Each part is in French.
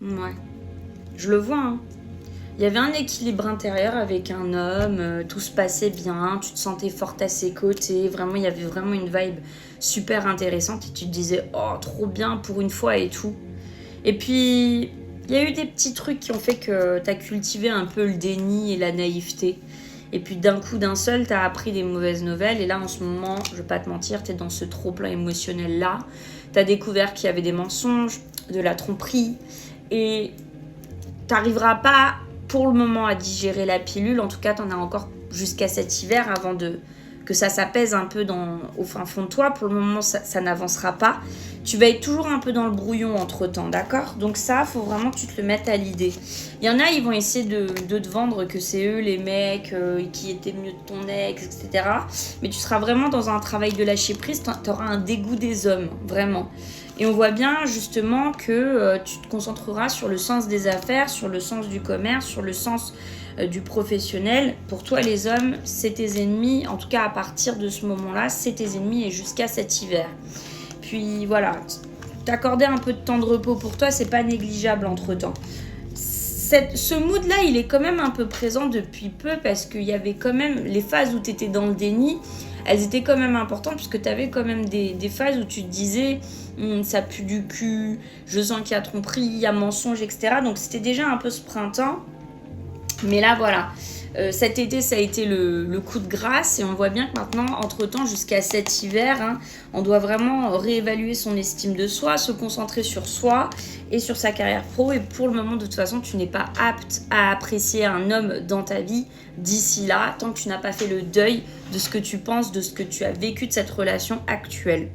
Ouais. Je le vois, hein. Il y avait un équilibre intérieur avec un homme, tout se passait bien, tu te sentais forte à ses côtés, vraiment, il y avait vraiment une vibe super intéressante et tu te disais, oh, trop bien pour une fois et tout. Et puis, il y a eu des petits trucs qui ont fait que tu as cultivé un peu le déni et la naïveté. Et puis d'un coup, d'un seul, tu as appris des mauvaises nouvelles. Et là, en ce moment, je vais pas te mentir, tu es dans ce trop-plein émotionnel-là. Tu as découvert qu'il y avait des mensonges, de la tromperie. Et t'arriveras pas pour le moment à digérer la pilule. En tout cas, t'en as encore jusqu'à cet hiver avant que ça s'apaise un peu au fin fond de toi. Pour le moment, ça n'avancera pas. Tu vas être toujours un peu dans le brouillon entre-temps, d'accord? Donc ça, faut vraiment que tu te le mettes à l'idée. Il y en a, ils vont essayer de te vendre que c'est eux les mecs qui étaient mieux de ton ex, etc. Mais tu seras vraiment dans un travail de lâcher prise. T'auras un dégoût des hommes, vraiment. Et on voit bien justement que tu te concentreras sur le sens des affaires, sur le sens du commerce, sur le sens du professionnel. Pour toi, les hommes, c'est tes ennemis. En tout cas, à partir de ce moment-là, c'est tes ennemis et jusqu'à cet hiver. Puis voilà, t'accorder un peu de temps de repos pour toi, c'est pas négligeable entre-temps. Ce mood-là, il est quand même un peu présent depuis peu parce qu'il y avait quand même les phases où tu étais dans le déni, elles étaient quand même importantes puisque tu avais quand même des phases où tu te disais ça pue du cul, je sens qu'il y a tromperie, il y a mensonge, etc. Donc c'était déjà un peu ce printemps. Mais là, voilà. Cet été, ça a été le coup de grâce et on voit bien que maintenant, entre-temps, jusqu'à cet hiver, hein, on doit vraiment réévaluer son estime de soi, se concentrer sur soi et sur sa carrière pro. Et pour le moment, de toute façon, tu n'es pas apte à apprécier un homme dans ta vie d'ici là, tant que tu n'as pas fait le deuil de ce que tu penses, de ce que tu as vécu de cette relation actuelle.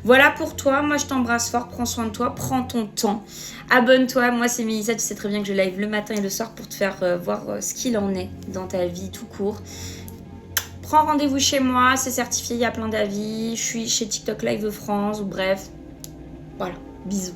Voilà pour toi, moi je t'embrasse fort, prends soin de toi, prends ton temps. Abonne-toi, moi c'est Mélissa, tu sais très bien que je live le matin et le soir pour te faire voir ce qu'il en est dans ta vie tout court. Prends rendez-vous chez moi, c'est certifié, il y a plein d'avis, je suis chez TikTok Live France, bref. Voilà, bisous.